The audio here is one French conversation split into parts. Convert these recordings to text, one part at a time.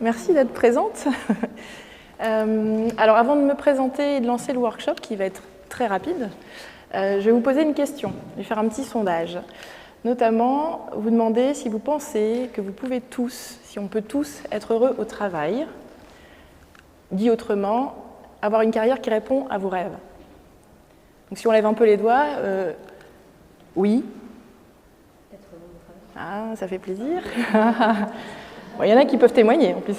merci d'être présente. Alors avant de me présenter et de lancer le workshop, qui va être très rapide, je vais vous poser une question, je vais faire un petit sondage. Notamment, vous demander si vous pensez que vous pouvez tous, si on peut tous être heureux au travail, dit autrement, avoir une carrière qui répond à vos rêves. Donc si on lève un peu les doigts, oui. Être heureux au travail. Ah, ça fait plaisir. Bon, il y en a qui peuvent témoigner en plus.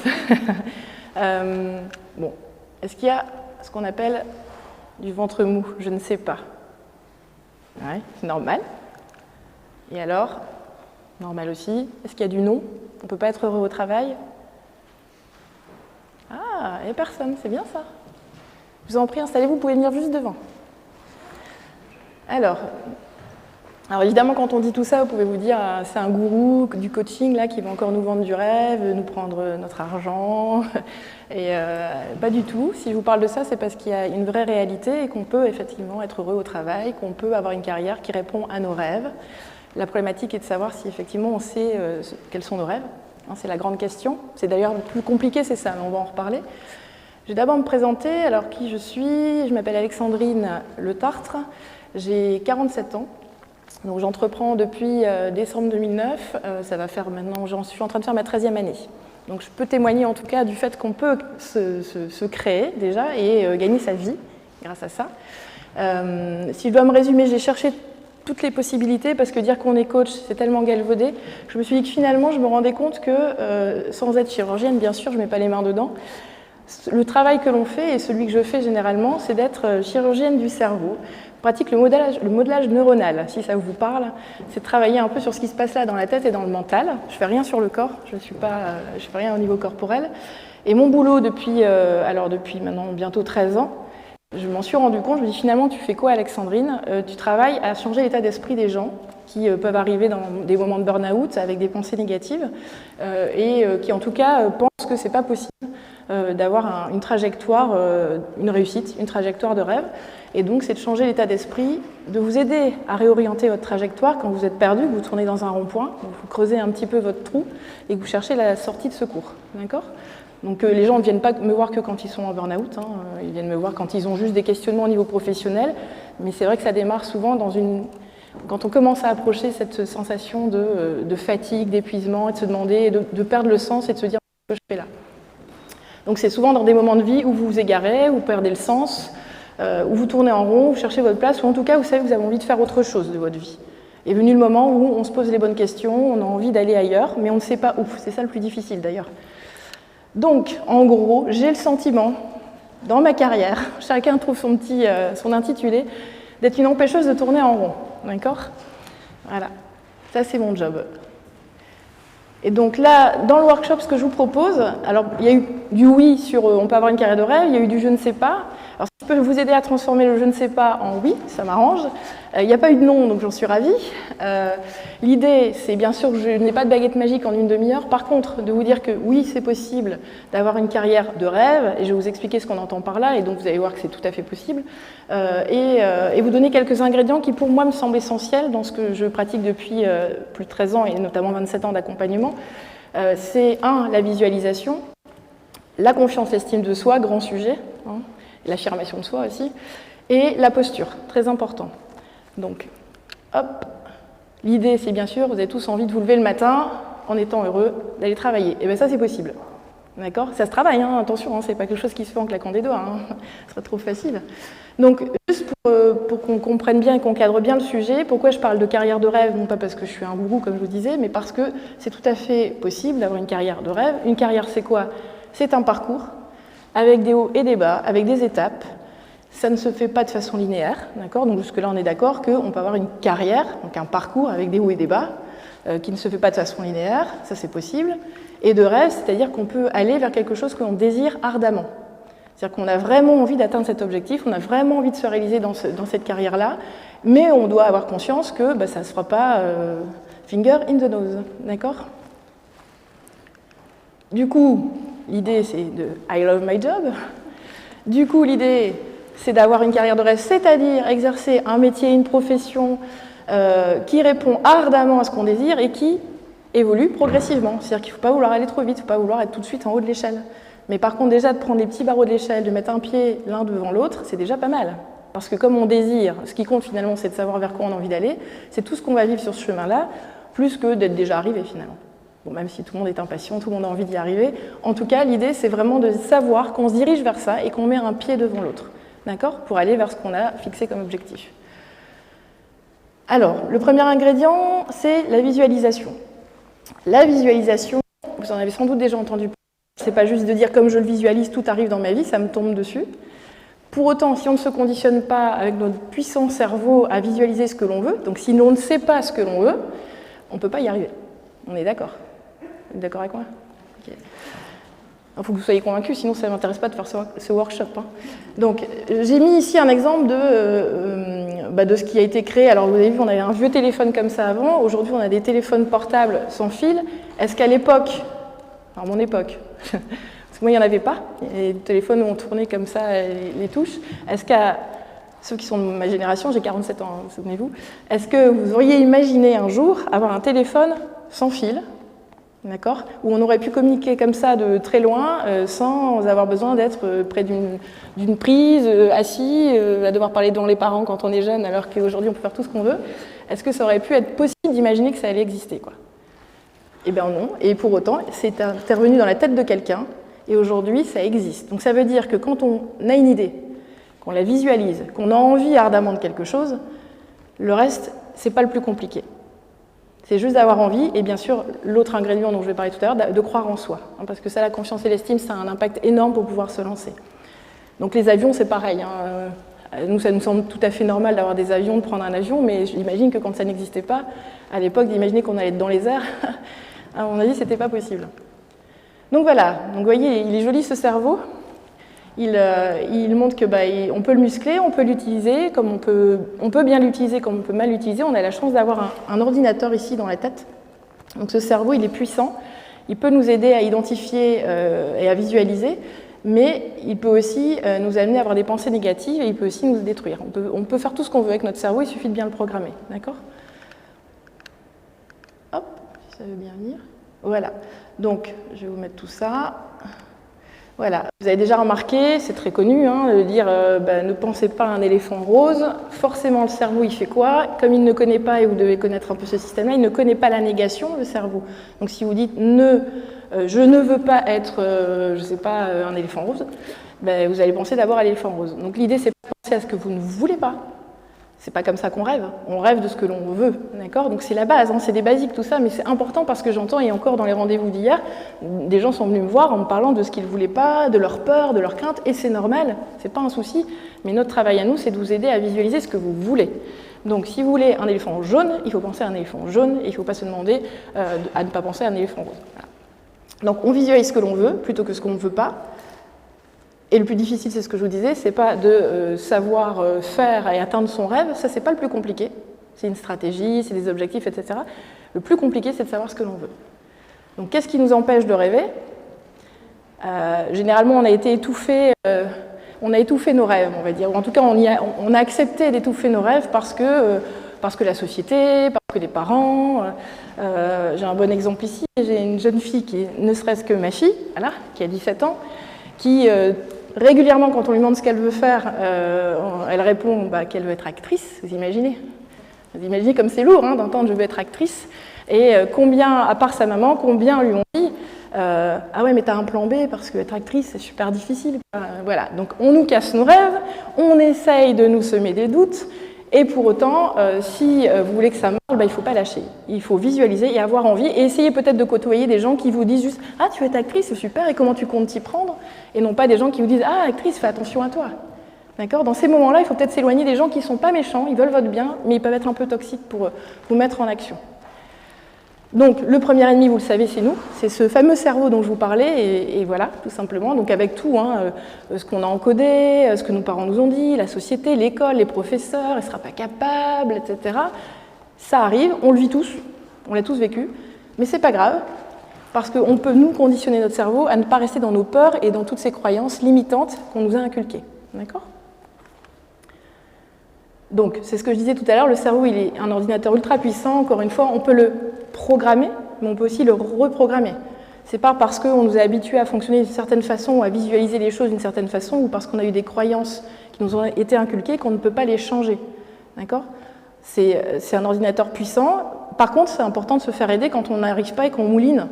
Bon, est-ce qu'il y a ce qu'on appelle du ventre mou? Je ne sais pas. Ouais, c'est normal. Et alors, normal aussi, est-ce qu'il y a du non? On ne peut pas être heureux au travail? Ah, il n'y a personne, c'est bien ça. Je vous en prie, installez-vous, vous pouvez venir juste devant. Alors évidemment, quand on dit tout ça, vous pouvez vous dire c'est un gourou du coaching là, qui va encore nous vendre du rêve, nous prendre notre argent. Et pas du tout. Si je vous parle de ça, c'est parce qu'il y a une vraie réalité et qu'on peut effectivement être heureux au travail, qu'on peut avoir une carrière qui répond à nos rêves. La problématique est de savoir si effectivement on sait quels sont nos rêves. C'est la grande question. C'est d'ailleurs le plus compliqué, c'est ça, mais on va en reparler. Je vais d'abord me présenter. Alors, qui je suis? Je m'appelle Alexandrine Le Tartre. J'ai 47 ans. Donc, j'entreprends depuis décembre 2009. Ça va faire maintenant, je suis en train de faire ma 13e année. Donc, je peux témoigner en tout cas du fait qu'on peut se créer déjà et gagner sa vie grâce à ça. Si je dois me résumer, j'ai cherché toutes les possibilités, parce que dire qu'on est coach, c'est tellement galvaudé. Je me suis dit que finalement, je me rendais compte que, sans être chirurgienne, bien sûr, je ne mets pas les mains dedans, le travail que l'on fait, et celui que je fais généralement, c'est d'être chirurgienne du cerveau. Je pratique le modelage neuronal, si ça vous parle. C'est de travailler un peu sur ce qui se passe là dans la tête et dans le mental. Je ne fais rien sur le corps, je ne fais rien au niveau corporel. Et mon boulot depuis maintenant bientôt 13 ans, je m'en suis rendu compte, je me dis finalement tu fais quoi Alexandrine? Tu travailles à changer l'état d'esprit des gens qui peuvent arriver dans des moments de burn-out avec des pensées négatives et qui en tout cas pensent que c'est pas possible d'avoir une trajectoire, une réussite, une trajectoire de rêve. Et donc c'est de changer l'état d'esprit, de vous aider à réorienter votre trajectoire quand vous êtes perdu, que vous tournez dans un rond-point, vous creusez un petit peu votre trou et que vous cherchez la sortie de secours. D'accord ? Donc les gens ne viennent pas me voir que quand ils sont en burn-out, ils viennent me voir quand ils ont juste des questionnements au niveau professionnel, mais c'est vrai que ça démarre souvent quand on commence à approcher cette sensation de fatigue, d'épuisement, et de se demander, de perdre le sens et de se dire ce que je fais là. Donc c'est souvent dans des moments de vie où vous vous égarez, où vous perdez le sens, où vous tournez en rond, où vous cherchez votre place, ou en tout cas vous savez que vous avez envie de faire autre chose de votre vie. Est venu le moment où on se pose les bonnes questions, on a envie d'aller ailleurs, mais on ne sait pas où. C'est ça le plus difficile d'ailleurs. Donc, en gros, j'ai le sentiment, dans ma carrière, chacun trouve son intitulé, d'être une empêcheuse de tourner en rond. D'accord ? Voilà. Ça, c'est mon job. Et donc là, dans le workshop, ce que je vous propose, alors il y a eu du oui sur on peut avoir une carrière de rêve, il y a eu du je ne sais pas. Alors si je peux vous aider à transformer le je ne sais pas en oui, ça m'arrange. Il n'y a pas eu de non, donc j'en suis ravie. L'idée, c'est bien sûr que je n'ai pas de baguette magique en une demi-heure. Par contre, de vous dire que oui, c'est possible d'avoir une carrière de rêve, et je vais vous expliquer ce qu'on entend par là, et donc vous allez voir que c'est tout à fait possible, et vous donner quelques ingrédients qui, pour moi, me semblent essentiels dans ce que je pratique depuis plus de 13 ans, et notamment 27 ans d'accompagnement. C'est la visualisation, la confiance, l'estime de soi, grand sujet, l'affirmation de soi aussi, et la posture, très important. Donc, hop, l'idée c'est bien sûr, vous avez tous envie de vous lever le matin en étant heureux, d'aller travailler. Et bien ça c'est possible, d'accord? Ça se travaille, attention, c'est pas quelque chose qui se fait en claquant des doigts, ce serait trop facile. Donc, juste pour qu'on comprenne bien et qu'on cadre bien le sujet, pourquoi je parle de carrière de rêve, non pas parce que je suis un gourou comme je vous disais, mais parce que c'est tout à fait possible d'avoir une carrière de rêve. Une carrière c'est quoi? C'est un parcours avec des hauts et des bas, avec des étapes. Ça ne se fait pas de façon linéaire, d'accord? Donc jusque-là, on est d'accord qu'on peut avoir une carrière, donc un parcours avec des hauts et des bas, qui ne se fait pas de façon linéaire, ça c'est possible. Et de rêve, c'est-à-dire qu'on peut aller vers quelque chose que l'on désire ardemment. C'est-à-dire qu'on a vraiment envie d'atteindre cet objectif, on a vraiment envie de se réaliser dans cette carrière-là, mais on doit avoir conscience que ça ne se fera pas finger in the nose, d'accord? Du coup, l'idée c'est de « I love my job ». Du coup, l'idée c'est d'avoir une carrière de rêve, c'est-à-dire exercer un métier, une profession qui répond ardemment à ce qu'on désire et qui évolue progressivement. C'est-à-dire qu'il ne faut pas vouloir aller trop vite, il ne faut pas vouloir être tout de suite en haut de l'échelle. Mais par contre, déjà, de prendre les petits barreaux de l'échelle, de mettre un pied l'un devant l'autre, c'est déjà pas mal. Parce que comme on désire, ce qui compte finalement, c'est de savoir vers quoi on a envie d'aller, c'est tout ce qu'on va vivre sur ce chemin-là, plus que d'être déjà arrivé finalement. Bon, même si tout le monde est impatient, tout le monde a envie d'y arriver. En tout cas, l'idée, c'est vraiment de savoir qu'on se dirige vers ça et qu'on met un pied devant l'autre, d'accord, pour aller vers ce qu'on a fixé comme objectif. Alors, le premier ingrédient, c'est la visualisation. La visualisation, vous en avez sans doute déjà entendu parler. C'est pas juste de dire comme je le visualise, tout arrive dans ma vie, ça me tombe dessus. Pour autant, si on ne se conditionne pas avec notre puissant cerveau à visualiser ce que l'on veut, donc si l'on ne sait pas ce que l'on veut, on ne peut pas y arriver. On est d'accord? Vous êtes d'accord avec moi? Okay. Il faut que vous soyez convaincus, sinon ça ne m'intéresse pas de faire ce workshop. Hein. Donc, j'ai mis ici un exemple de ce qui a été créé. Alors, vous avez vu, on avait un vieux téléphone comme ça avant. Aujourd'hui, on a des téléphones portables sans fil. Est-ce qu'à l'époque, alors mon époque, parce que moi, il n'y en avait pas, les téléphones où on tournait comme ça les touches, est-ce qu'à ceux qui sont de ma génération, j'ai 47 ans, hein, souvenez-vous, est-ce que vous auriez imaginé un jour avoir un téléphone sans fil, d'accord, où on aurait pu communiquer comme ça de très loin sans avoir besoin d'être près d'une prise, assis, à devoir parler devant les parents quand on est jeune, alors qu'aujourd'hui on peut faire tout ce qu'on veut? Est-ce que ça aurait pu être possible d'imaginer que ça allait exister, quoi? Eh bien non, et pour autant, c'est intervenu dans la tête de quelqu'un, et aujourd'hui ça existe. Donc ça veut dire que quand on a une idée, qu'on la visualise, qu'on a envie ardemment de quelque chose, le reste, c'est pas le plus compliqué. C'est juste d'avoir envie, et bien sûr, l'autre ingrédient dont je vais parler tout à l'heure, de croire en soi. Hein, parce que ça, la confiance et l'estime, ça a un impact énorme pour pouvoir se lancer. Donc les avions, c'est pareil. Hein. Nous, ça nous semble tout à fait normal d'avoir des avions, de prendre un avion, mais j'imagine que quand ça n'existait pas, à l'époque, d'imaginer qu'on allait être dans les airs, à mon avis, c'était pas possible. Donc voilà, donc, vous voyez, il est joli ce cerveau. Il montre que on peut le muscler, on peut l'utiliser, comme on peut bien l'utiliser, comme on peut mal l'utiliser. On a la chance d'avoir un ordinateur ici dans la tête. Donc ce cerveau, il est puissant. Il peut nous aider à identifier et à visualiser, mais il peut aussi nous amener à avoir des pensées négatives et il peut aussi nous détruire. On peut faire tout ce qu'on veut avec notre cerveau, il suffit de bien le programmer. D'accord ? Hop, si ça veut bien venir. Voilà. Donc, je vais vous mettre tout ça. Voilà, vous avez déjà remarqué, c'est très connu, hein, de dire ne pensez pas à un éléphant rose. Forcément, le cerveau, il fait quoi? Comme il ne connaît pas, et vous devez connaître un peu ce système-là, il ne connaît pas la négation, le cerveau. Donc si vous dites je ne veux pas être, je ne sais pas, un éléphant rose, vous allez penser d'abord à l'éléphant rose. Donc l'idée, c'est de penser à ce que vous ne voulez pas. C'est pas comme ça qu'on rêve, on rêve de ce que l'on veut, d'accord? Donc c'est la base, hein, c'est des basiques tout ça, mais c'est important parce que j'entends, et encore dans les rendez-vous d'hier, des gens sont venus me voir en me parlant de ce qu'ils ne voulaient pas, de leur peur, de leur crainte, et c'est normal, c'est pas un souci, mais notre travail à nous, c'est de vous aider à visualiser ce que vous voulez. Donc si vous voulez un éléphant jaune, il faut penser à un éléphant jaune, et il ne faut pas se demander à ne pas penser à un éléphant rose. Voilà. Donc on visualise ce que l'on veut, plutôt que ce qu'on ne veut pas. Et le plus difficile, c'est ce que je vous disais, c'est pas de savoir faire et atteindre son rêve, ça c'est pas le plus compliqué. C'est une stratégie, c'est des objectifs, etc. Le plus compliqué, c'est de savoir ce que l'on veut. Donc qu'est-ce qui nous empêche de rêver? Généralement, on a étouffé nos rêves, on va dire. Ou en tout cas, on a accepté d'étouffer nos rêves parce que la société, parce que les parents. J'ai un bon exemple ici, j'ai une jeune fille qui est ne serait-ce que ma fille, voilà, qui a 17 ans, qui régulièrement, quand on lui demande ce qu'elle veut faire, elle répond qu'elle veut être actrice, vous imaginez? Vous imaginez comme c'est lourd d'entendre « je veux être actrice ». Et combien, à part sa maman, combien lui ont dit « ah ouais, mais t'as un plan B parce que être actrice, c'est super difficile ». Voilà, donc on nous casse nos rêves, on essaye de nous semer des doutes, et pour autant, si vous voulez que ça marche, il ne faut pas lâcher. Il faut visualiser et avoir envie, et essayer peut-être de côtoyer des gens qui vous disent juste « ah, tu veux être actrice, c'est super, et comment tu comptes t'y prendre ?» Et non pas des gens qui vous disent « ah, actrice, fais attention à toi ». D'accord ? Dans ces moments-là, il faut peut-être s'éloigner des gens qui ne sont pas méchants, ils veulent votre bien, mais ils peuvent être un peu toxiques pour vous mettre en action. Donc, le premier ennemi, vous le savez, c'est nous. C'est ce fameux cerveau dont je vous parlais, et voilà, tout simplement. Donc, avec tout, ce qu'on a encodé, ce que nos parents nous ont dit, la société, l'école, les professeurs, elle ne sera pas capable, etc. Ça arrive, on le vit tous, on l'a tous vécu, mais c'est pas grave, parce qu'on peut nous conditionner notre cerveau à ne pas rester dans nos peurs et dans toutes ces croyances limitantes qu'on nous a inculquées. D'accord ? Donc, c'est ce que je disais tout à l'heure, le cerveau, il est un ordinateur ultra puissant, encore une fois, on peut le programmer, mais on peut aussi le reprogrammer. C'est pas parce qu'on nous a habitués à fonctionner d'une certaine façon ou à visualiser les choses d'une certaine façon ou parce qu'on a eu des croyances qui nous ont été inculquées qu'on ne peut pas les changer. D'accord ? C'est un ordinateur puissant. Par contre, c'est important de se faire aider quand on n'arrive pas et qu'on mouline,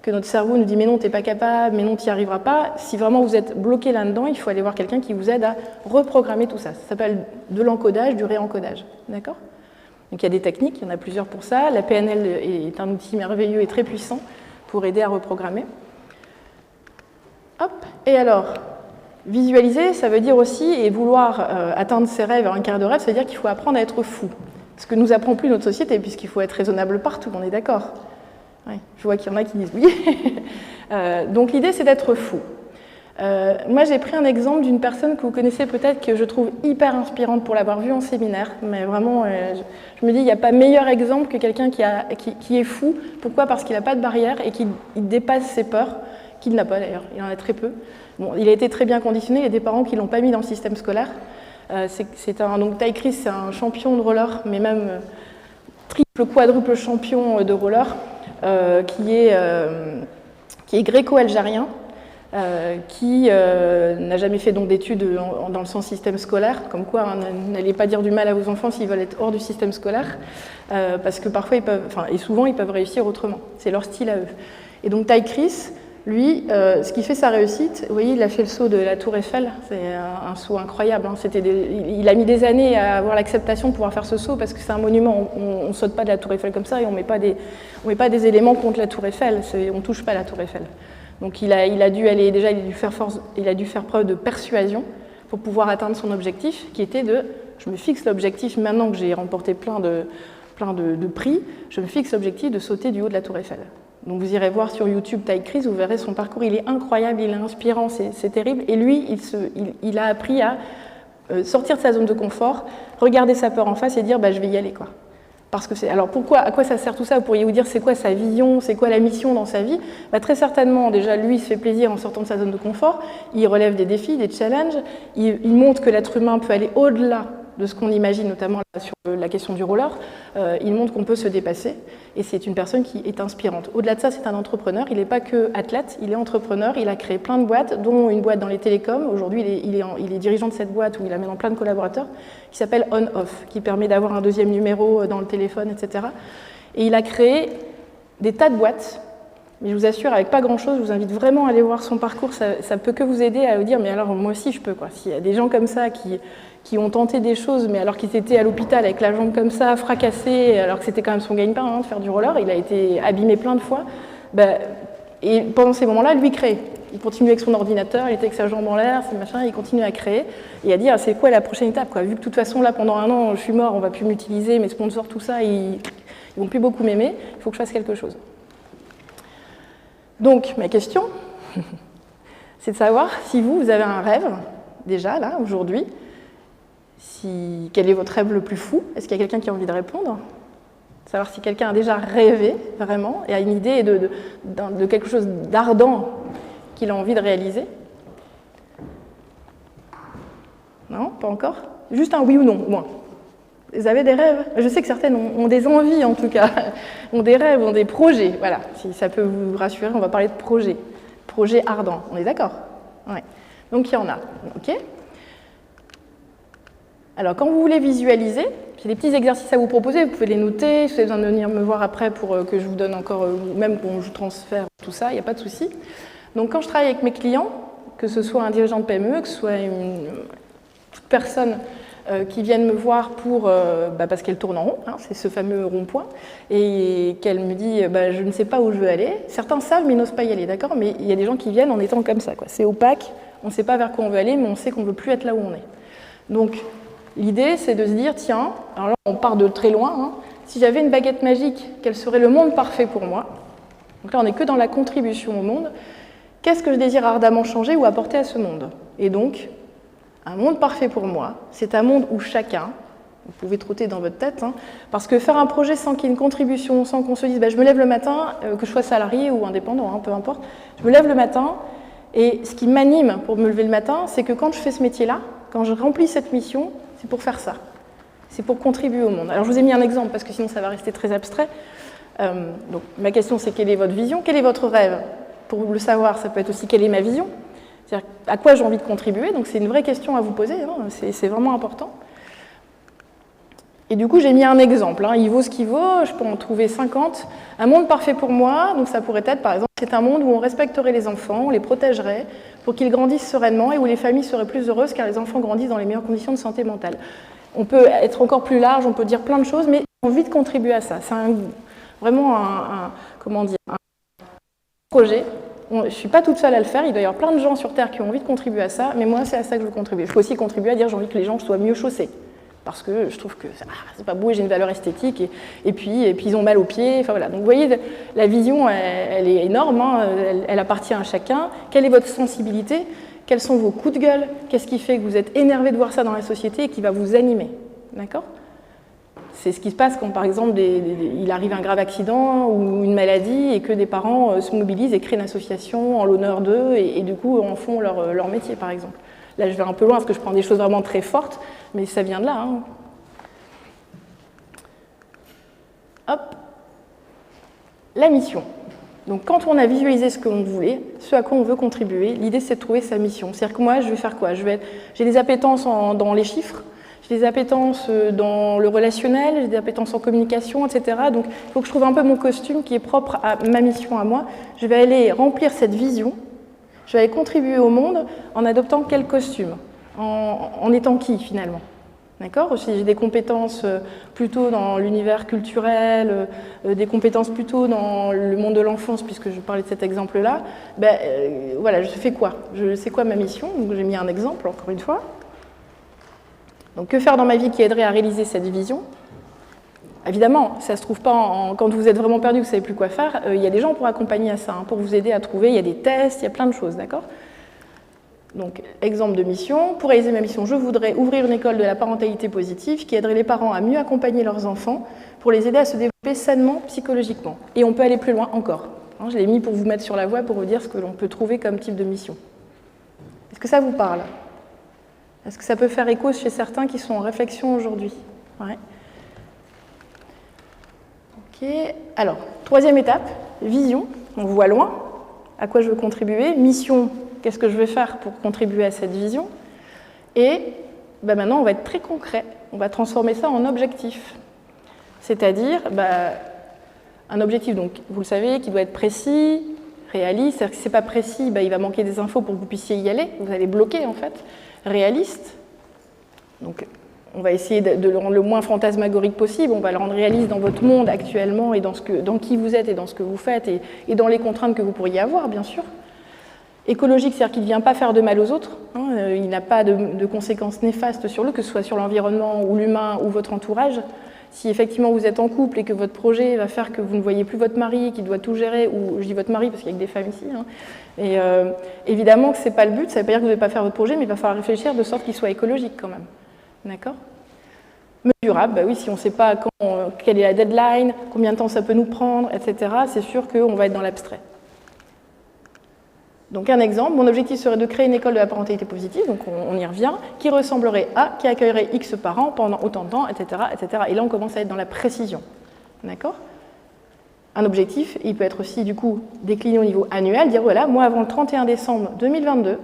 que notre cerveau nous dit « mais non, t'es pas capable, mais non, t'y arriveras pas ». Si vraiment vous êtes bloqué là-dedans, il faut aller voir quelqu'un qui vous aide à reprogrammer tout ça. Ça s'appelle de l'encodage, du réencodage. D'accord ? Donc il y a des techniques, il y en a plusieurs pour ça. La PNL est un outil merveilleux et très puissant pour aider à reprogrammer. Hop. Et alors, visualiser, ça veut dire aussi, et vouloir atteindre ses rêves, avoir une carrière de rêve, ça veut dire qu'il faut apprendre à être fou. Ce que nous apprend plus notre société, puisqu'il faut être raisonnable partout, on est d'accord ? Ouais, je vois qu'il y en a qui disent oui. Donc l'idée, c'est d'être fou. Moi, j'ai pris un exemple d'une personne que vous connaissez peut-être, que je trouve hyper inspirante pour l'avoir vue en séminaire, mais vraiment, je me dis, il n'y a pas meilleur exemple que quelqu'un qui est fou. Pourquoi ? Parce qu'il n'a pas de barrière et qu'il dépasse ses peurs, qu'il n'a pas d'ailleurs, il en a très peu. Bon, il a été très bien conditionné, il y a des parents qui ne l'ont pas mis dans le système scolaire. Donc Ty Chris, c'est un champion de roller, mais même triple, quadruple champion de roller, qui est gréco-algérien, qui n'a jamais fait d'études dans le sens système scolaire, comme quoi n'allez pas dire du mal à vos enfants s'ils veulent être hors du système scolaire, parce que parfois et souvent ils peuvent réussir autrement, c'est leur style à eux. Et donc Ty Chris, lui, ce qui fait sa réussite, vous voyez, il a fait le saut de la Tour Eiffel, c'est un saut incroyable, hein. Il a mis des années à avoir l'acceptation de pouvoir faire ce saut, parce que c'est un monument, on ne saute pas de la Tour Eiffel comme ça, et on ne met pas des éléments contre la Tour Eiffel, on ne touche pas à la Tour Eiffel. Donc il a dû faire preuve de persuasion pour pouvoir atteindre son objectif, qui était je me fixe l'objectif, maintenant que j'ai remporté plein de prix, je me fixe l'objectif de sauter du haut de la Tour Eiffel. Donc vous irez voir sur YouTube Ty Chris, vous verrez son parcours, il est incroyable, il est inspirant, c'est terrible. Et lui, il a appris à sortir de sa zone de confort, regarder sa peur en face et dire je vais y aller, quoi. Parce que alors à quoi ça sert tout ça ? Vous pourriez vous dire c'est quoi sa vision, c'est quoi la mission dans sa vie ? Très certainement, déjà lui il se fait plaisir en sortant de sa zone de confort, il relève des défis, des challenges, il montre que l'être humain peut aller au-delà de ce qu'on imagine, notamment sur la question du roller, il montre qu'on peut se dépasser, et c'est une personne qui est inspirante. Au-delà de ça, c'est un entrepreneur, il n'est pas que athlète, il est entrepreneur, il a créé plein de boîtes, dont une boîte dans les télécoms. Aujourd'hui, il est dirigeant de cette boîte où il a maintenant plein de collaborateurs, qui s'appelle On-Off, qui permet d'avoir un deuxième numéro dans le téléphone, etc. Et il a créé des tas de boîtes, mais je vous assure, avec pas grand-chose, je vous invite vraiment à aller voir son parcours, ça peut que vous aider à vous dire, mais alors moi aussi je peux, quoi. S'il y a des gens comme ça qui ont tenté des choses, mais alors qu'ils étaient à l'hôpital avec la jambe comme ça, fracassée, alors que c'était quand même son gagne-pain de faire du roller, il a été abîmé plein de fois, et pendant ces moments-là, lui crée. Il continue avec son ordinateur, il était avec sa jambe en l'air, il continue à créer, et à dire, c'est quoi la prochaine étape, quoi. Vu que de toute façon, là, pendant un an, je suis mort, on va plus m'utiliser, mes sponsors, tout ça, ils vont plus beaucoup m'aimer, il faut que je fasse quelque chose. Donc, ma question, c'est de savoir si vous avez un rêve, déjà, là, aujourd'hui, quel est votre rêve le plus fou ? Est-ce qu'il y a quelqu'un qui a envie de répondre ? Savoir si quelqu'un a déjà rêvé, vraiment, et a une idée de quelque chose d'ardent qu'il a envie de réaliser. Non, pas encore ? Juste un oui ou non, au moins. Vous avez des rêves ? Je sais que certaines ont des envies, en tout cas, ont des rêves, ont des projets. Voilà, si ça peut vous rassurer, on va parler de projets. Projets ardents, on est d'accord ? Ouais. Donc il y en a, ok ? Alors, quand vous voulez visualiser, j'ai des petits exercices à vous proposer, vous pouvez les noter, si vous avez besoin de venir me voir après pour que je vous donne encore, même quand je transfère tout ça, il n'y a pas de souci. Donc, quand je travaille avec mes clients, que ce soit un dirigeant de PME, que ce soit toute personne qui vienne me voir parce qu'elle tourne en rond, hein, c'est ce fameux rond-point, et qu'elle me dit je ne sais pas où je veux aller. Certains savent, mais ils n'osent pas y aller, d'accord ? Mais il y a des gens qui viennent en étant comme ça, quoi. C'est opaque, on ne sait pas vers quoi on veut aller, mais on sait qu'on ne veut plus être là où on est. Donc, l'idée, c'est de se dire, tiens, alors là, on part de très loin, hein, si j'avais une baguette magique, quel serait le monde parfait pour moi ? Donc là, on n'est que dans la contribution au monde. Qu'est-ce que je désire ardemment changer ou apporter à ce monde ? Et donc, un monde parfait pour moi, c'est un monde où chacun, vous pouvez trotter dans votre tête, hein, parce que faire un projet sans qu'il y ait une contribution, sans qu'on se dise, je me lève le matin, que je sois salarié ou indépendant, hein, peu importe, je me lève le matin, et ce qui m'anime pour me lever le matin, c'est que quand je fais ce métier-là, quand je remplis cette mission, c'est pour faire ça. C'est pour contribuer au monde. Alors je vous ai mis un exemple, parce que sinon ça va rester très abstrait. Donc ma question c'est quelle est votre vision, quel est votre rêve? Pour le savoir, ça peut être aussi quelle est ma vision, c'est-à-dire à quoi j'ai envie de contribuer, donc c'est une vraie question à vous poser, hein, c'est vraiment important. Et du coup, j'ai mis un exemple, hein, il vaut ce qu'il vaut, je peux en trouver 50. Un monde parfait pour moi, donc ça pourrait être par exemple, c'est un monde où on respecterait les enfants, on les protégerait pour qu'ils grandissent sereinement et où les familles seraient plus heureuses car les enfants grandissent dans les meilleures conditions de santé mentale. On peut être encore plus large, on peut dire plein de choses, mais j'ai envie de contribuer à ça. C'est vraiment comment dire, un projet. Je ne suis pas toute seule à le faire, il doit y avoir plein de gens sur Terre qui ont envie de contribuer à ça, mais moi c'est à ça que je veux contribuer. Je peux aussi contribuer à dire j'ai envie que les gens soient mieux chaussés. Parce que je trouve que c'est pas beau et j'ai une valeur esthétique, et puis ils ont mal aux pieds. Enfin, voilà. Donc vous voyez, la vision, elle est énorme, hein, elle appartient à chacun. Quelle est votre sensibilité? Quels sont vos coups de gueule? Qu'est-ce qui fait que vous êtes énervé de voir ça dans la société et qui va vous animer? D'accord? C'est ce qui se passe quand, par exemple, il arrive un grave accident ou une maladie et que des parents se mobilisent et créent une association en l'honneur d'eux et du coup en font leur métier, par exemple. Là, je vais un peu loin parce que je prends des choses vraiment très fortes, mais ça vient de là. Hein. Hop. La mission. Donc, quand on a visualisé ce que l'on voulait, ce à quoi on veut contribuer, l'idée, c'est de trouver sa mission. C'est-à-dire que moi, je vais faire quoi? J'ai des appétences dans les chiffres, j'ai des appétences dans le relationnel, j'ai des appétences en communication, etc. Donc, il faut que je trouve un peu mon costume qui est propre à ma mission à moi. Je vais aller remplir cette vision. Je vais aller contribuer au monde en adoptant quel costume, en étant qui finalement. D'accord? Si j'ai des compétences plutôt dans l'univers culturel, des compétences plutôt dans le monde de l'enfance, puisque je parlais de cet exemple-là, voilà, je fais quoi? C'est quoi ma mission? Donc j'ai mis un exemple, encore une fois. Donc que faire dans ma vie qui aiderait à réaliser cette vision? Évidemment, ça ne se trouve pas quand vous êtes vraiment perdu, vous ne savez plus quoi faire, il y a des gens pour accompagner à ça, hein, pour vous aider à trouver, il y a des tests, il y a plein de choses, d'accord? Donc, exemple de mission, pour réaliser ma mission, je voudrais ouvrir une école de la parentalité positive qui aiderait les parents à mieux accompagner leurs enfants pour les aider à se développer sainement psychologiquement. Et on peut aller plus loin encore. Hein, je l'ai mis pour vous mettre sur la voie, pour vous dire ce que l'on peut trouver comme type de mission. Est-ce que ça vous parle? Est-ce que ça peut faire écho chez certains qui sont en réflexion aujourd'hui? Ouais. Alors, troisième étape, vision, on voit loin, à quoi je veux contribuer, mission, qu'est-ce que je vais faire pour contribuer à cette vision, et maintenant on va être très concret, on va transformer ça en objectif, c'est-à-dire un objectif, donc vous le savez, qui doit être précis, réaliste, c'est-à-dire que si ce n'est pas précis, il va manquer des infos pour que vous puissiez y aller, vous allez bloquer en fait, réaliste, donc on va essayer de le rendre le moins fantasmagorique possible, on va le rendre réaliste dans votre monde actuellement et dans qui vous êtes et dans ce que vous faites et dans les contraintes que vous pourriez avoir, bien sûr. Écologique, c'est-à-dire qu'il ne vient pas faire de mal aux autres, hein, il n'a pas de conséquences néfastes sur eux, que ce soit sur l'environnement ou l'humain ou votre entourage. Si effectivement vous êtes en couple et que votre projet va faire que vous ne voyez plus votre mari qui doit tout gérer, ou je dis votre mari parce qu'il y a que des femmes ici, hein, et évidemment que ce n'est pas le but, ça ne veut pas dire que vous ne devez pas faire votre projet, mais il va falloir réfléchir de sorte qu'il soit écologique quand même. D'accord? Mesurable, oui, si on ne sait pas quelle est la deadline, combien de temps ça peut nous prendre, etc., c'est sûr qu'on va être dans l'abstrait. Donc un exemple, mon objectif serait de créer une école de la parentalité positive, donc on y revient, qui ressemblerait à, qui accueillerait X parents pendant autant de temps, etc., etc. Et là, on commence à être dans la précision. D'accord? Un objectif, il peut être aussi, du coup, décliné au niveau annuel, dire, voilà, moi, avant le 31 décembre 2022,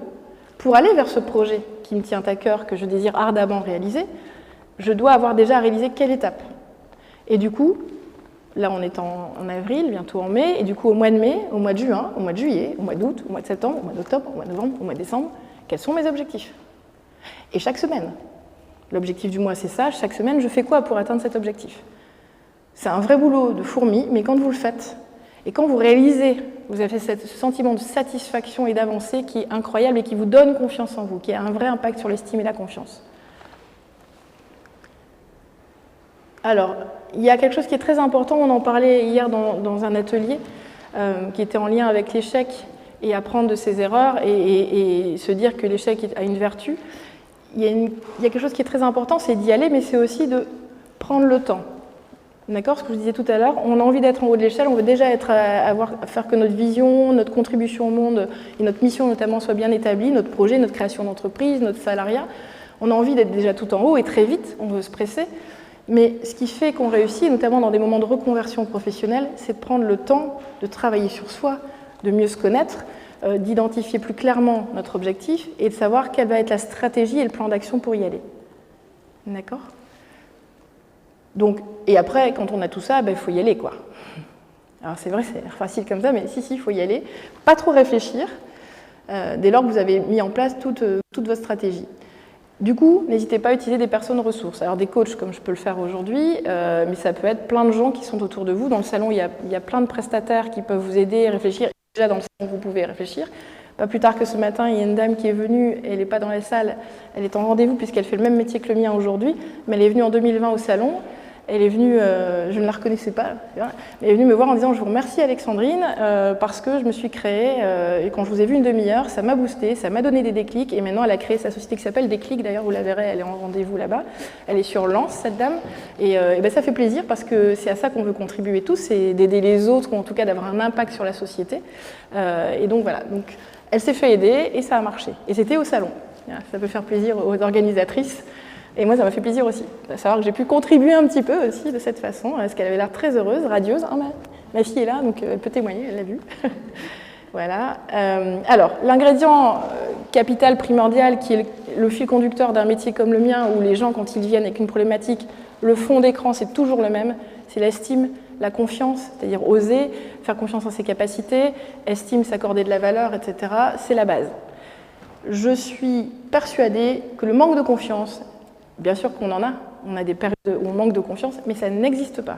pour aller vers ce projet qui me tient à cœur, que je désire ardemment réaliser, je dois avoir déjà réalisé quelle étape. Et du coup, là on est en avril, bientôt en mai, et du coup au mois de mai, au mois de juin, au mois de juillet, au mois d'août, au mois de septembre, au mois d'octobre, au mois de novembre, au mois de décembre, quels sont mes objectifs? Et chaque semaine, l'objectif du mois c'est ça, chaque semaine je fais quoi pour atteindre cet objectif? C'est un vrai boulot de fourmi, mais quand vous le faites, et quand vous réalisez, vous avez ce sentiment de satisfaction et d'avancée qui est incroyable et qui vous donne confiance en vous, qui a un vrai impact sur l'estime et la confiance. Alors, il y a quelque chose qui est très important, on en parlait hier dans un atelier qui était en lien avec l'échec et apprendre de ses erreurs et se dire que l'échec a une vertu. Il y a quelque chose qui est très important, c'est d'y aller, mais c'est aussi de prendre le temps. D'accord? Ce que je disais tout à l'heure, on a envie d'être en haut de l'échelle, on veut déjà faire que notre vision, notre contribution au monde et notre mission notamment soit bien établie, notre projet, notre création d'entreprise, notre salariat. On a envie d'être déjà tout en haut et très vite, on veut se presser. Mais ce qui fait qu'on réussit, notamment dans des moments de reconversion professionnelle, c'est de prendre le temps de travailler sur soi, de mieux se connaître, d'identifier plus clairement notre objectif et de savoir quelle va être la stratégie et le plan d'action pour y aller. D'accord ? Donc, et après, quand on a tout ça, il faut y aller, quoi. Alors c'est vrai, c'est facile comme ça, mais si, il faut y aller. Pas trop réfléchir, dès lors que vous avez mis en place toute votre stratégie. Du coup, n'hésitez pas à utiliser des personnes ressources. Alors des coachs, comme je peux le faire aujourd'hui, mais ça peut être plein de gens qui sont autour de vous. Dans le salon, il y a plein de prestataires qui peuvent vous aider à réfléchir. Déjà, dans le salon, vous pouvez réfléchir. Pas plus tard que ce matin, il y a une dame qui est venue, elle n'est pas dans la salle, elle est en rendez-vous puisqu'elle fait le même métier que le mien aujourd'hui, mais elle est venue en 2020 au salon. Elle est venue, je ne la reconnaissais pas, mais elle est venue me voir en disant « Je vous remercie Alexandrine parce que je me suis créée et quand je vous ai vu une demi-heure, ça m'a boosté, ça m'a donné des déclics et maintenant elle a créé sa société qui s'appelle Déclic, d'ailleurs vous la verrez, elle est en rendez-vous là-bas, elle est sur Lens cette dame et ben, ça fait plaisir parce que c'est à ça qu'on veut contribuer tous, c'est d'aider les autres ou en tout cas d'avoir un impact sur la société et donc voilà, donc, elle s'est fait aider et ça a marché et c'était au salon, ça peut faire plaisir aux organisatrices. Et moi, ça m'a fait plaisir aussi, de savoir que j'ai pu contribuer un petit peu aussi de cette façon, parce qu'elle avait l'air très heureuse, radieuse. Ah, ma fille est là, donc elle peut témoigner, elle l'a vu. Voilà. Alors, l'ingrédient capital primordial, qui est le fil conducteur d'un métier comme le mien, où les gens, quand ils viennent avec une problématique, le fond d'écran, c'est toujours le même, c'est l'estime, la confiance, c'est-à-dire oser, faire confiance en ses capacités, estime, s'accorder de la valeur, etc. C'est la base. Je suis persuadée que le manque de confiance, bien sûr qu'on en a, on a des périodes où on manque de confiance, mais ça n'existe pas.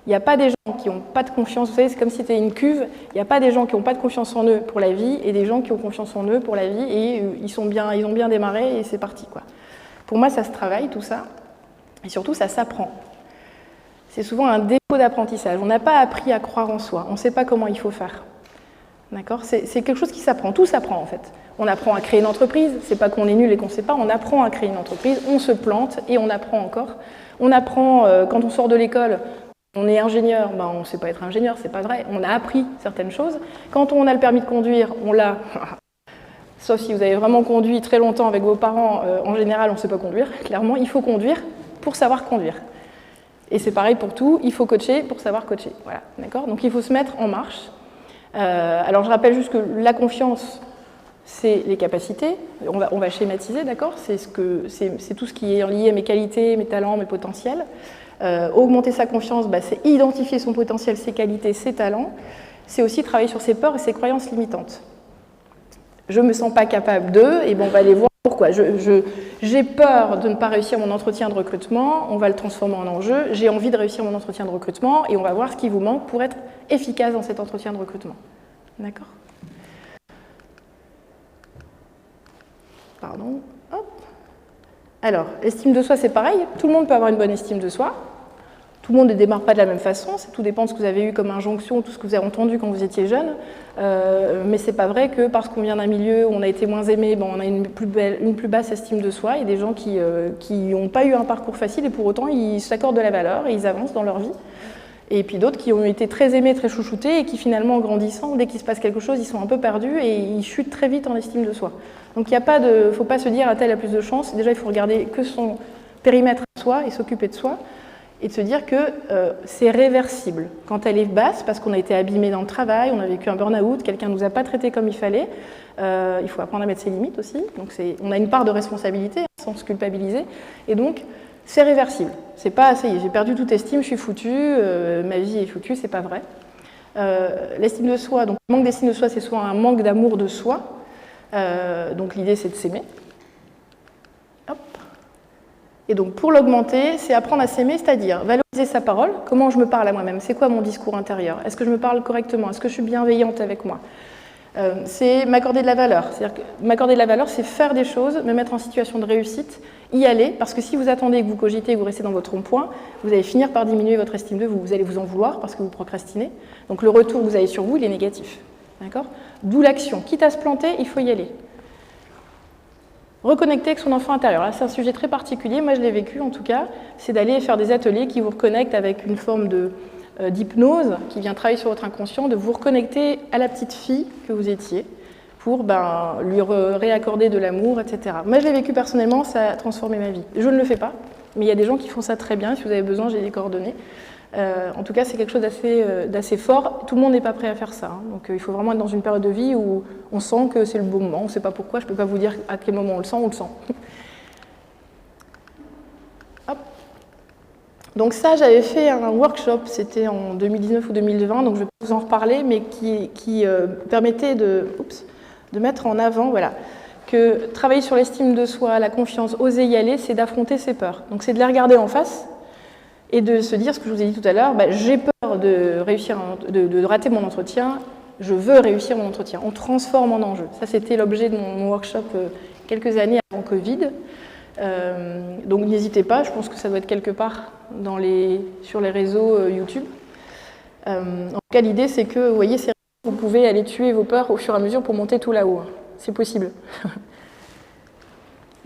Il n'y a pas des gens qui n'ont pas de confiance, vous savez, c'est comme si c'était une cuve, il n'y a pas des gens qui n'ont pas de confiance en eux pour la vie et des gens qui ont confiance en eux pour la vie et ils ont bien démarré et c'est parti, quoi. Pour moi, ça se travaille, tout ça, et surtout, ça s'apprend. C'est souvent un défaut d'apprentissage. On n'a pas appris à croire en soi, on ne sait pas comment il faut faire. D'accord ? C'est quelque chose qui s'apprend, tout s'apprend en fait. On apprend à créer une entreprise, c'est pas qu'on est nul et qu'on ne sait pas, on apprend à créer une entreprise, on se plante et on apprend encore. On apprend, quand on sort de l'école, on est ingénieur, ben on ne sait pas être ingénieur, c'est pas vrai, on a appris certaines choses. Quand on a le permis de conduire, on l'a, sauf si vous avez vraiment conduit très longtemps avec vos parents, en général on ne sait pas conduire, clairement, il faut conduire pour savoir conduire. Et c'est pareil pour tout, il faut coacher pour savoir coacher, voilà, d'accord ? Donc il faut se mettre en marche. Alors je rappelle juste que la confiance, c'est les capacités, on va schématiser, d'accord ? C'est tout ce qui est lié à mes qualités, mes talents, mes potentiels. Augmenter sa confiance, c'est identifier son potentiel, ses qualités, ses talents. C'est aussi travailler sur ses peurs et ses croyances limitantes. Je ne me sens pas capable de, et bon, on va aller voir pourquoi. J'ai peur de ne pas réussir mon entretien de recrutement, on va le transformer en enjeu. J'ai envie de réussir mon entretien de recrutement et on va voir ce qui vous manque pour être efficace dans cet entretien de recrutement. D'accord ? Pardon. Hop. Alors, l'estime de soi, c'est pareil. Tout le monde peut avoir une bonne estime de soi. Tout le monde ne démarre pas de la même façon. Tout dépend de ce que vous avez eu comme injonction, tout ce que vous avez entendu quand vous étiez jeune. Mais ce n'est pas vrai que parce qu'on vient d'un milieu où on a été moins aimé, on a une plus basse estime de soi. Il y a des gens qui n'ont pas eu un parcours facile et pour autant, ils s'accordent de la valeur et ils avancent dans leur vie. Et puis d'autres qui ont été très aimés, très chouchoutés et qui finalement, en grandissant, dès qu'il se passe quelque chose, ils sont un peu perdus et ils chutent très vite en estime de soi. Donc il ne faut pas se dire « tel a plus de chance ». Déjà, il faut regarder que son périmètre à soi et s'occuper de soi et de se dire que c'est réversible. Quand elle est basse, parce qu'on a été abîmé dans le travail, on a vécu un burn-out, quelqu'un ne nous a pas traité comme il fallait, il faut apprendre à mettre ses limites aussi. Donc on a une part de responsabilité, sans se culpabiliser. Et donc, c'est réversible. C'est pas, ça y est, j'ai perdu toute estime, je suis foutue, ma vie est foutue, c'est pas vrai. L'estime de soi, donc le manque d'estime de soi, c'est soit un manque d'amour de soi. Donc l'idée, c'est de s'aimer. Hop. Et donc pour l'augmenter, c'est apprendre à s'aimer, c'est-à-dire valoriser sa parole. Comment je me parle à moi-même? C'est quoi mon discours intérieur? Est-ce que je me parle correctement? Est-ce que je suis bienveillante avec moi? C'est m'accorder de la valeur. C'est-à-dire que m'accorder de la valeur, c'est faire des choses, me mettre en situation de réussite, y aller, parce que si vous attendez, que vous cogitez, que vous restez dans votre rond-point, vous allez finir par diminuer votre estime de vous. Vous allez vous en vouloir parce que vous procrastinez. Donc le retour que vous avez sur vous, il est négatif. D'accord? D'où l'action. Quitte à se planter, il faut y aller. Reconnecter avec son enfant intérieur. Là, c'est un sujet très particulier. Moi, je l'ai vécu en tout cas. C'est d'aller faire des ateliers qui vous reconnectent avec une forme d'hypnose qui vient travailler sur votre inconscient, de vous reconnecter à la petite fille que vous étiez pour lui réaccorder de l'amour, etc. Moi, je l'ai vécu personnellement, ça a transformé ma vie. Je ne le fais pas, mais il y a des gens qui font ça très bien. Si vous avez besoin, j'ai les coordonnées. En tout cas, c'est quelque chose d'assez fort. Tout le monde n'est pas prêt à faire ça. Hein. Donc, il faut vraiment être dans une période de vie où on sent que c'est le bon moment. On ne sait pas pourquoi. Je ne peux pas vous dire à quel moment on le sent. Hop. Donc ça, j'avais fait un workshop. C'était en 2019 ou 2020. Donc, je vais vous en reparler, mais qui permettait de mettre en avant, voilà, que travailler sur l'estime de soi, la confiance, oser y aller, c'est d'affronter ses peurs. Donc, c'est de les regarder en face et de se dire ce que je vous ai dit tout à l'heure, j'ai peur de réussir, de rater mon entretien, je veux réussir mon entretien. On transforme en enjeu. Ça, c'était l'objet de mon workshop quelques années avant Covid. Donc n'hésitez pas, je pense que ça doit être quelque part sur les réseaux YouTube. En tout cas, l'idée, c'est que, vous voyez, vous pouvez aller tuer vos peurs au fur et à mesure pour monter tout là-haut. C'est possible.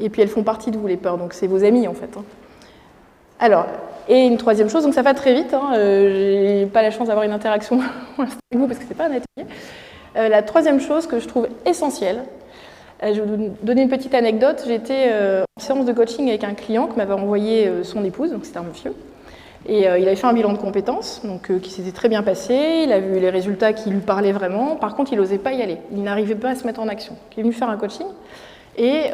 Et puis elles font partie de vous, les peurs, donc c'est vos amis en fait. Alors, et une troisième chose, donc ça va très vite, je n'ai pas la chance d'avoir une interaction avec vous parce que ce n'est pas un atelier. La troisième chose que je trouve essentielle, je vais vous donner une petite anecdote. J'étais en séance de coaching avec un client que m'avait envoyé son épouse, donc c'était un monsieur. Et il avait fait un bilan de compétences, donc, qui s'était très bien passé, il a vu les résultats qui lui parlaient vraiment, par contre il n'osait pas y aller, il n'arrivait pas à se mettre en action. Il est venu faire un coaching et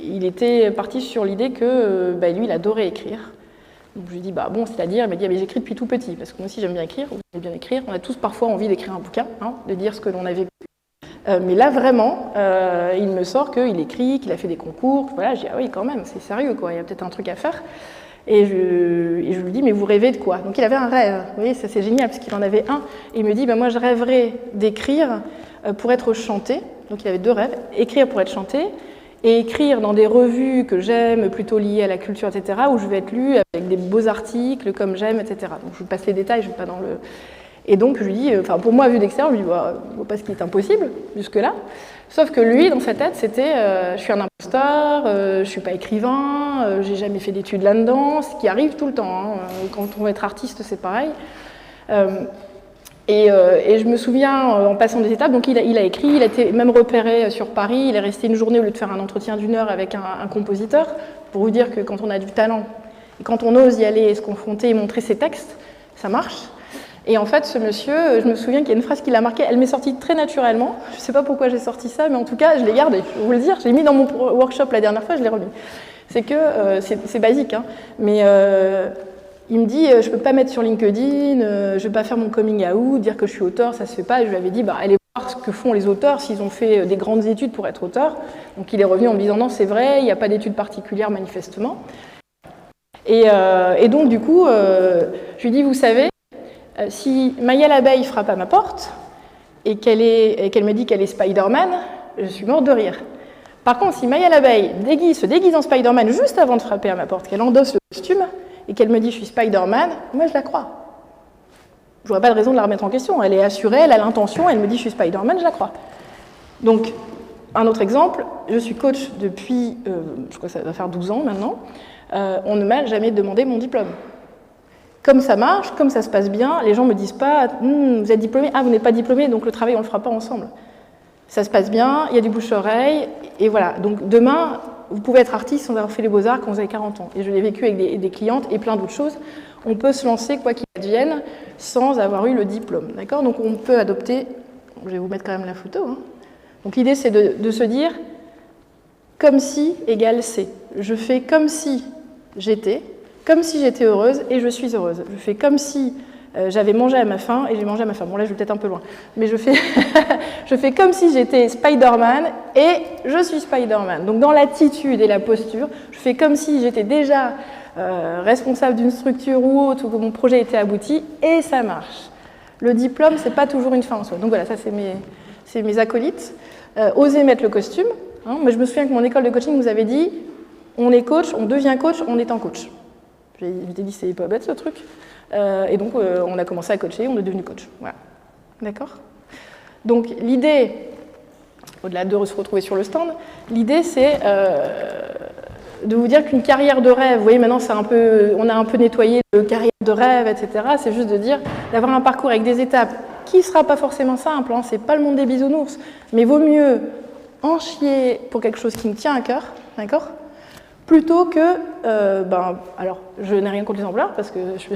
il était parti sur l'idée que lui il adorait écrire. Donc je lui ai dit, bon, c'est-à-dire, il m'a dit, j'écris depuis tout petit, parce que moi aussi j'aime bien écrire, vous aimez bien écrire, on a tous parfois envie d'écrire un bouquin, de dire ce que l'on a vécu. Mais là vraiment, il me sort qu'il écrit, qu'il a fait des concours, voilà, je dis, ah oui quand même, c'est sérieux quoi, il y a peut-être un truc à faire. Et je lui dis, mais vous rêvez de quoi? Donc il avait un rêve, vous voyez, ça c'est génial, parce qu'il en avait un. Et il me dit, moi je rêverais d'écrire pour être chanté. Donc il avait deux rêves, écrire pour être chanté, et écrire dans des revues que j'aime, plutôt liées à la culture, etc., où je vais être lue avec des beaux articles, comme j'aime, etc. Donc je vous passe les détails, je ne vais pas dans le... Et donc je lui dis, pour moi, vu d'extérieur, je lui dis, je vois pas ce qui est impossible, jusque-là. Sauf que lui, dans sa tête, c'était je suis un imposteur, je ne suis pas écrivain, j'ai jamais fait d'études là-dedans, ce qui arrive tout le temps. Quand on veut être artiste, c'est pareil. Et je me souviens, en passant des étapes, donc il a écrit, il a été même repéré sur Paris, il est resté une journée au lieu de faire un entretien d'1 heure avec un compositeur, pour vous dire que quand on a du talent, et quand on ose y aller et se confronter et montrer ses textes, ça marche. Et en fait, ce monsieur, je me souviens qu'il y a une phrase qui l'a marqué, elle m'est sortie très naturellement, je ne sais pas pourquoi j'ai sorti ça, mais en tout cas, je l'ai gardée, je vais vous le dire, je l'ai mis dans mon workshop la dernière fois, je l'ai remis. C'est que, c'est basique, mais il me dit, je ne peux pas mettre sur LinkedIn, je ne vais pas faire mon coming out, dire que je suis auteur, ça ne se fait pas, et je lui avais dit, allez voir ce que font les auteurs s'ils ont fait des grandes études pour être auteur. Donc il est revenu en me disant, non, c'est vrai, il n'y a pas d'études particulières manifestement. Et donc du coup, je lui dis, vous savez, si Maya l'abeille frappe à ma porte et qu'elle me dit qu'elle est Spider-Man, je suis morte de rire. Par contre, si Maya l'abeille se déguise en Spider-Man juste avant de frapper à ma porte, qu'elle endosse le costume et qu'elle me dit je suis Spider-Man, moi je la crois. Je n'aurais pas de raison de la remettre en question. Elle est assurée, elle a l'intention, elle me dit je suis Spider-Man, je la crois. Donc, un autre exemple, je suis coach depuis, je crois que ça va faire 12 ans maintenant, on ne m'a jamais demandé mon diplôme. Comme ça marche, comme ça se passe bien, les gens ne me disent pas vous êtes diplômé, vous n'êtes pas diplômé, donc le travail on ne le fera pas ensemble. Ça se passe bien, il y a du bouche-oreille, et voilà. Donc demain, vous pouvez être artiste sans avoir fait les beaux-arts quand vous avez 40 ans. Et je l'ai vécu avec des clientes et plein d'autres choses. On peut se lancer, quoi qu'il advienne, sans avoir eu le diplôme. D'accord ? Donc on peut adopter, je vais vous mettre quand même la photo. Donc l'idée c'est de se dire, comme si égale c'est. Je fais comme si j'étais heureuse et je suis heureuse. Je fais comme si j'avais mangé à ma faim et j'ai mangé à ma faim. Bon là je vais peut-être un peu loin, mais je fais comme si j'étais Spider-Man et je suis Spider-Man. Donc dans l'attitude et la posture, je fais comme si j'étais déjà responsable d'une structure ou autre, ou que mon projet était abouti, et ça marche. Le diplôme, c'est pas toujours une fin en soi. Donc voilà, ça c'est mes acolytes. Oser mettre le costume. Moi je me souviens que mon école de coaching nous avait dit, on est coach, on devient coach en étant coach. Je m'étais dit, c'est pas bête ce truc. Et donc, on a commencé à coacher, on est devenu coach. Voilà. D'accord ? Donc, l'idée, au-delà de se retrouver sur le stand, l'idée, c'est de vous dire qu'une carrière de rêve, vous voyez, maintenant, on a un peu nettoyé de carrière de rêve, etc. C'est juste de dire, d'avoir un parcours avec des étapes qui ne sera pas forcément simple, c'est pas le monde des bisounours, mais vaut mieux en chier pour quelque chose qui me tient à cœur, d'accord ? plutôt que, alors je n'ai rien contre les employeurs parce que je suis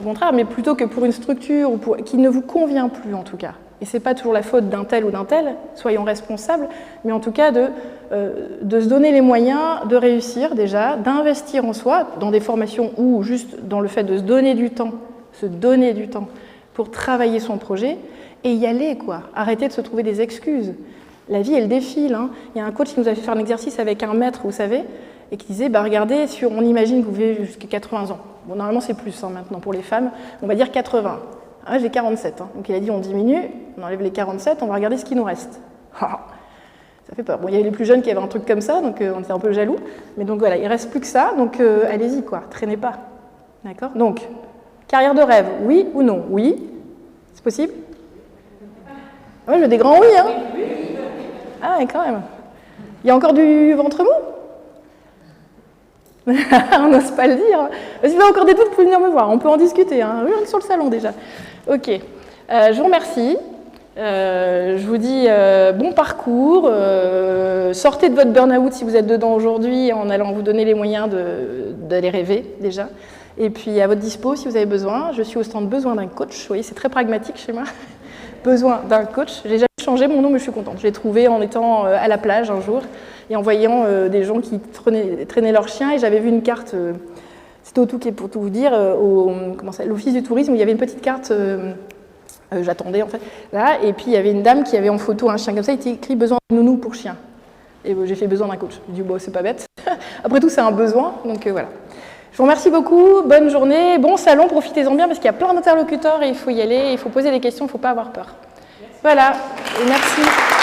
au contraire, mais plutôt que pour une structure qui ne vous convient plus en tout cas. Et ce n'est pas toujours la faute d'un tel ou d'un tel, soyons responsables, mais en tout cas de se donner les moyens de réussir déjà, d'investir en soi, dans des formations ou juste dans le fait de se donner du temps pour travailler son projet et y aller, quoi. Arrêter de se trouver des excuses. La vie, elle défile. Hein. Il y a un coach qui nous a fait faire un exercice avec un maître, vous savez, et qui disait, regardez, on imagine que vous vivez jusqu'à 80 ans. Bon, normalement, c'est plus maintenant pour les femmes. On va dire 80. Ah, j'ai 47. Hein. Donc il a dit, on diminue, on enlève les 47, on va regarder ce qui nous reste. Ça fait peur. Bon, il y avait les plus jeunes qui avaient un truc comme ça, donc on était un peu jaloux. Mais donc voilà, il ne reste plus que ça, donc allez-y, quoi, traînez pas. D'accord ? Donc, carrière de rêve, oui ou non ? Oui. C'est possible ? Oui, j'ai des grands oui, hein ? Ah, quand même. Il y a encore du ventre mou ? On n'ose pas le dire. Si vous avez encore des doutes, vous pouvez venir me voir. On peut en discuter. Hein. Oui, on est sur le salon déjà. Ok. Je vous remercie. Je vous dis bon parcours. Sortez de votre burn-out si vous êtes dedans aujourd'hui en allant vous donner les moyens d'aller rêver déjà. Et puis à votre dispo si vous avez besoin. Je suis au stand besoin d'un coach. Vous voyez, c'est très pragmatique chez moi. Besoin d'un coach. J'ai jamais changé mon nom, mais je suis contente. Je l'ai trouvé en étant à la plage un jour et en voyant des gens qui traînaient leurs chiens. Et j'avais vu une carte, c'était au Touquet pour tout vous dire, l'Office du tourisme, où il y avait une petite carte, j'attendais en fait, là, et puis il y avait une dame qui avait en photo un chien comme ça, il était écrit « Besoin de nounou pour chien ». Et j'ai fait besoin d'un coach. J'ai dit « Bon, c'est pas bête ». Après tout, c'est un besoin, donc voilà. Je vous remercie beaucoup, bonne journée, bon salon, profitez-en bien parce qu'il y a plein d'interlocuteurs et il faut y aller, il faut poser des questions, il ne faut pas avoir peur. Voilà, et merci.